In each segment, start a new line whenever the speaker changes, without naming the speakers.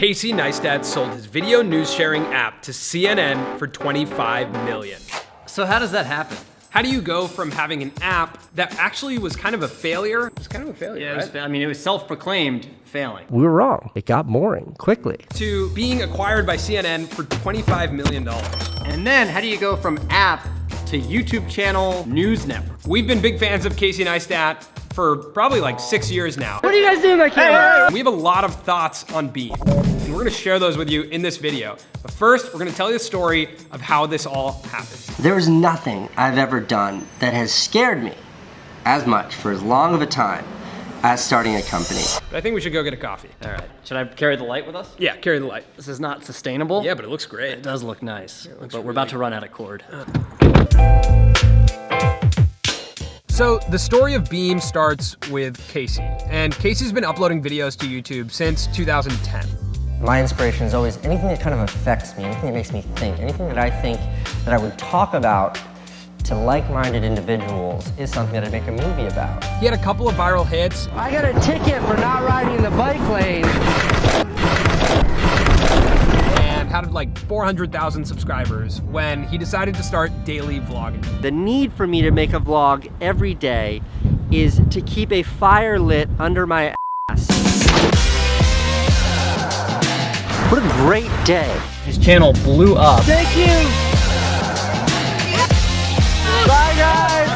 Casey Neistat sold his video news sharing app to CNN for $25 million.
So how does that happen?
How do you go from having an app that actually was kind of a failure? It was kind of a failure,
Yeah,
right?
it was self-proclaimed failing.
We were wrong. It got boring quickly.
To being acquired by CNN for $25 million.
And then how do you go from app to YouTube channel news network?
We've been big fans of Casey Neistat for probably like 6 years now.
What are you guys doing back here?
We have a lot of thoughts on Beme, and we're gonna share those with you in this video. But first, we're gonna tell you the story of how this all happened.
There was nothing I've ever done that has scared me as much for as long of a time as starting a company.
But I think we should go get a coffee.
All right, should I carry the light with us?
Yeah, carry the light.
This is not sustainable.
Yeah, but it looks great.
It does look nice, but
really
we're about to run out of cord.
So the story of Beme starts with Casey, and Casey's been uploading videos to YouTube since 2010.
My inspiration is always anything that kind of affects me, anything that makes me think, anything that I think that I would talk about to like-minded individuals is something that I'd make a movie about.
He had a couple of viral hits.
I got a ticket for not riding the bike lane.
And had like 400,000 subscribers when he decided to start daily vlogging.
The need for me to make a vlog every day is to keep a fire lit under my ass. What a great day.
His channel blew up.
Thank you. Bye guys.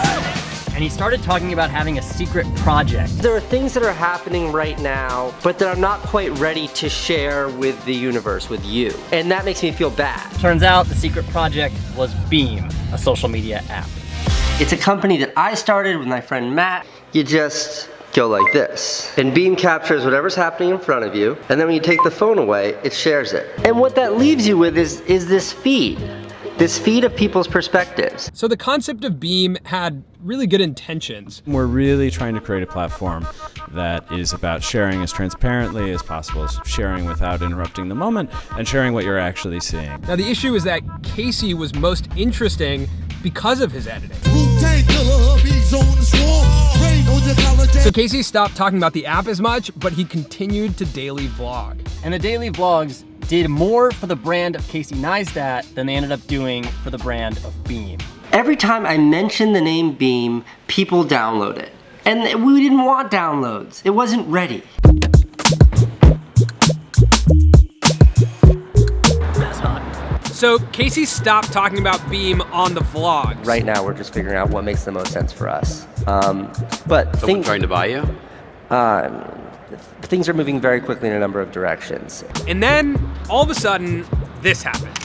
And he started talking about having a secret project.
There are things that are happening right now, but that I'm not quite ready to share with the universe, with you. And that makes me feel bad.
Turns out the secret project was Beme, a social media app.
It's a company that I started with my friend Matt. You just go like this. And Beme captures whatever's happening in front of you, and then when you take the phone away, it shares it. And what that leaves you with is this feed of people's perspectives.
So the concept of Beme had really good intentions.
We're really trying to create a platform that is about sharing as transparently as possible, sharing without interrupting the moment, and sharing what you're actually seeing.
Now the issue is that Casey was most interesting because of his editing. So Casey stopped talking about the app as much, but he continued to daily vlog.
And the daily vlogs did more for the brand of Casey Neistat than they ended up doing for the brand of Beme.
Every time I mention the name Beme, people download it. And we didn't want downloads. It wasn't ready.
That's hot.
So Casey stopped talking about Beme on the vlogs.
Right now, we're just figuring out what makes the most sense for us.
Someone trying to buy you?
Things are moving very quickly in a number of directions.
And then, all of a sudden, this happened.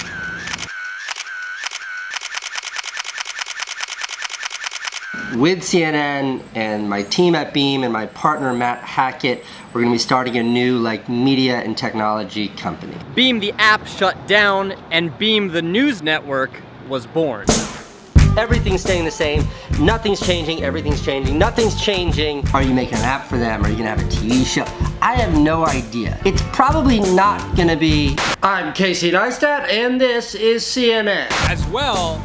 With CNN and my team at Beme and my partner Matt Hackett, we're gonna be starting a new media and technology company.
Beme the app shut down, and Beme the news network was born.
Everything's staying the same, nothing's changing, everything's changing, nothing's changing. Are you making an app for them? Are you gonna have a TV show? I have no idea. It's probably not gonna be, I'm Casey Neistat and this is CNN.
As well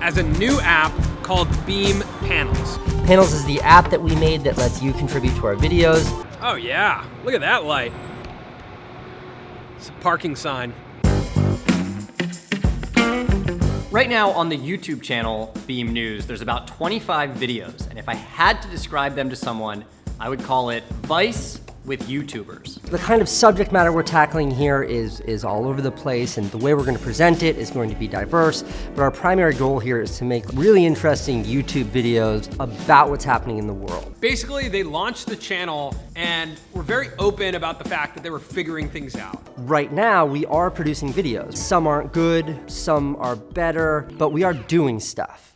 as a new app called Beme Panels.
Panels is the app that we made that lets you contribute to our videos.
Oh yeah, look at that light. It's a parking sign.
Right now on the YouTube channel, Beme News, there's about 25 videos, and if I had to describe them to someone, I would call it Vice with YouTubers.
The kind of subject matter we're tackling here is all over the place, and the way we're going to present it is going to be diverse, but our primary goal here is to make really interesting YouTube videos about what's happening in the world.
Basically, they launched the channel and were very open about the fact that they were figuring things out.
Right now, we are producing videos. Some aren't good, some are better, but we are doing stuff.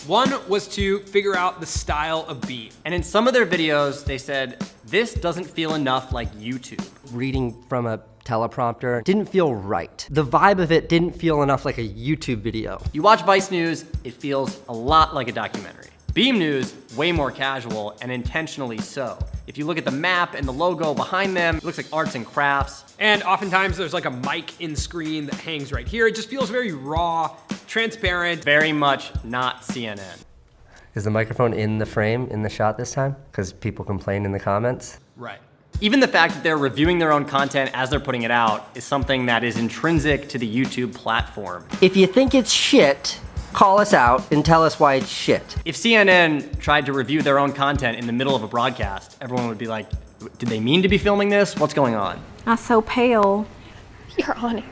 One was to figure out the style of Beme.
And in some of their videos, they said, this doesn't feel enough like YouTube.
Reading from a teleprompter didn't feel right. The vibe of it didn't feel enough like a YouTube video.
You watch Vice News, it feels a lot like a documentary. Beme News, way more casual, and intentionally so. If you look at the map and the logo behind them, it looks like arts and crafts.
And oftentimes there's like a mic in screen that hangs right here. It just feels very raw, transparent.
Very much not CNN.
Is the microphone in the frame, in the shot this time? Because people complain in the comments.
Right.
Even the fact that they're reviewing their own content as they're putting it out is something that is intrinsic to the YouTube platform.
If you think it's shit, call us out and tell us why it's shit.
If CNN tried to review their own content in the middle of a broadcast, everyone would be like, did they mean to be filming this? What's going on?
I'm so pale.
You're on it.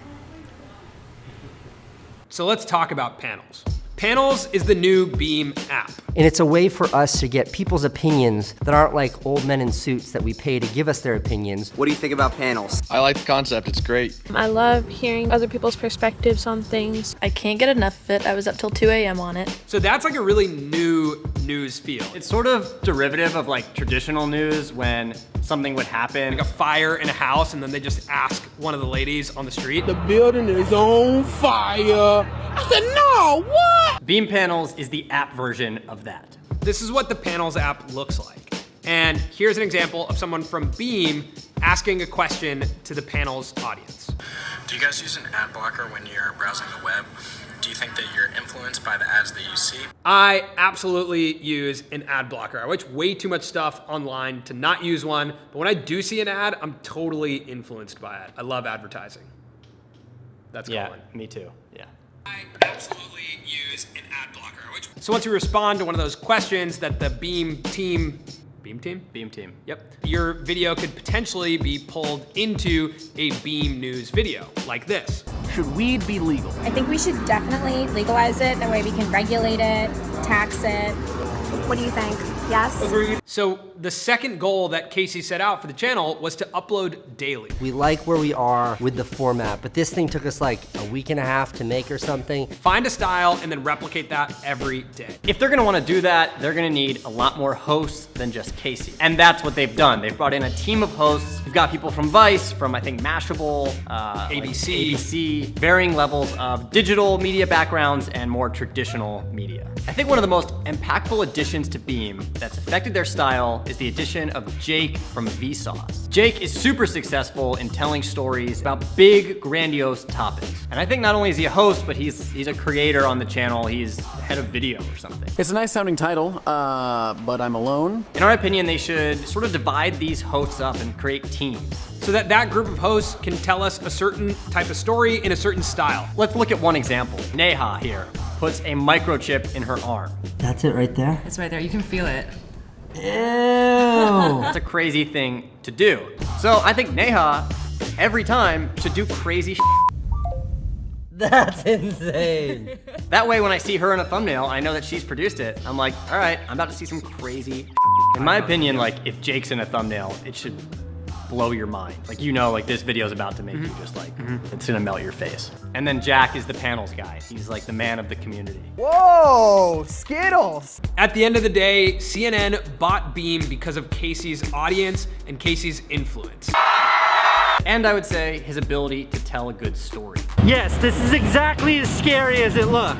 So let's talk about Panels. Panels is the new Beme app.
And it's a way for us to get people's opinions that aren't like old men in suits that we pay to give us their opinions.
What do you think about Panels?
I like the concept, it's great.
I love hearing other people's perspectives on things. I can't get enough of it. I was up till 2 a.m. on it.
So that's like a really new news field.
It's sort of derivative of like traditional news when something would happen.
Like a fire in a house and then they just ask one of the ladies on the street.
The building is on fire. I said, no, what?
Beme Panels is the app version of that.
This is what the Panels app looks like. And here's an example of someone from Beme asking a question to the Panels audience.
Do you guys use an ad blocker when you're browsing the web? Do you think that you're influenced by the ads that you see?
I absolutely use an ad blocker. I watch way too much stuff online to not use one, but when I do see an ad, I'm totally influenced by it. I love advertising. That's Colin.
Me too, yeah.
I absolutely use an ad blocker. So once you respond to one of those questions that the Beme team, yep, your video could potentially be pulled into a Beme News video, like this.
Should weed be legal?
I think we should definitely legalize it. That way we can regulate it, tax it. What do you think? Yes?
Agreed. So the second goal that Casey set out for the channel was to upload daily.
We like where we are with the format, but this thing took us like a week and a half to make or something.
Find a style and then replicate that every day.
If they're gonna wanna do that, they're gonna need a lot more hosts than just Casey. And that's what they've done. They've brought in a team of hosts. We've got people from Vice, from I think Mashable, ABC, varying levels of digital media backgrounds and more traditional media. I think one of the most impactful additions to Beme that's affected their style is the addition of Jake from Vsauce. Jake is super successful in telling stories about big, grandiose topics. And I think not only is he a host, but he's a creator on the channel. He's head of video or something.
It's a nice sounding title, but I'm alone.
In our opinion, they should sort of divide these hosts up and create teams.
So that group of hosts can tell us a certain type of story in a certain style.
Let's look at one example. Neha here puts a microchip in her arm.
That's it right there?
It's right there, you can feel it.
Ew.
That's a crazy thing to do. So I think Neha, every time, should do crazy shit.
That's insane.
That way when I see her in a thumbnail, I know that she's produced it. I'm like, all right, I'm about to see some crazy. In my opinion, like if Jake's in a thumbnail, it should blow your mind. Like, you know, like this video's about to make you just like, it's gonna melt your face. And then Jack is the Panels guy. He's like the man of the community.
Whoa, Skittles.
At the end of the day, CNN bought Beme because of Casey's audience and Casey's influence.
And I would say his ability to tell a good story.
Yes, this is exactly as scary as it looks.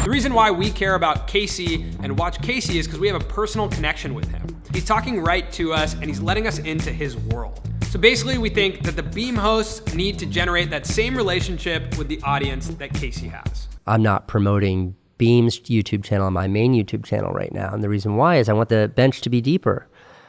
The reason why we care about Casey and watch Casey is because we have a personal connection with him. He's talking right to us and he's letting us into his world. So basically we think that the Beme hosts need to generate that same relationship with the audience that Casey has.
I'm not promoting Beme's YouTube channel on my main YouTube channel right now. And the reason why is I want the bench to be deeper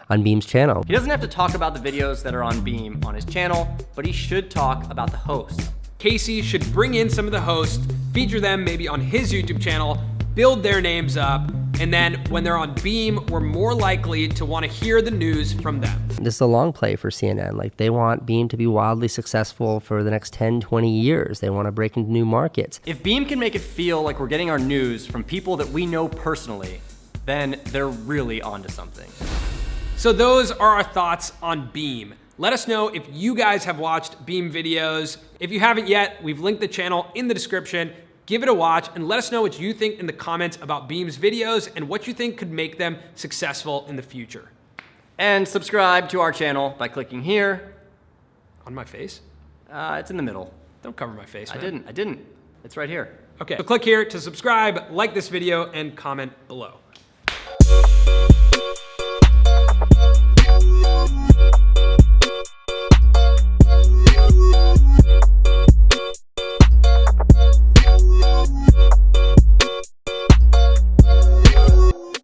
on Beme's channel.
He doesn't have to talk about the videos that are on Beme on his channel, but he should talk about the hosts.
Casey should bring in some of the hosts, feature them maybe on his YouTube channel, build their names up, and then when they're on Beme, we're more likely to want to hear the news from them.
This is a long play for CNN. Like, they want Beme to be wildly successful for the next 10, 20 years. They want to break into new markets.
If Beme can make it feel like we're getting our news from people that we know personally, then they're really onto something.
So those are our thoughts on Beme. Let us know if you guys have watched Beme videos. If you haven't yet, we've linked the channel in the description. Give it a watch and let us know what you think in the comments about Beme's videos and what you think could make them successful in the future.
And subscribe to our channel by clicking here.
On my face?
It's in the middle.
Don't cover my face, man.
I didn't. It's right here.
Okay, so click here to subscribe, like this video, and comment below.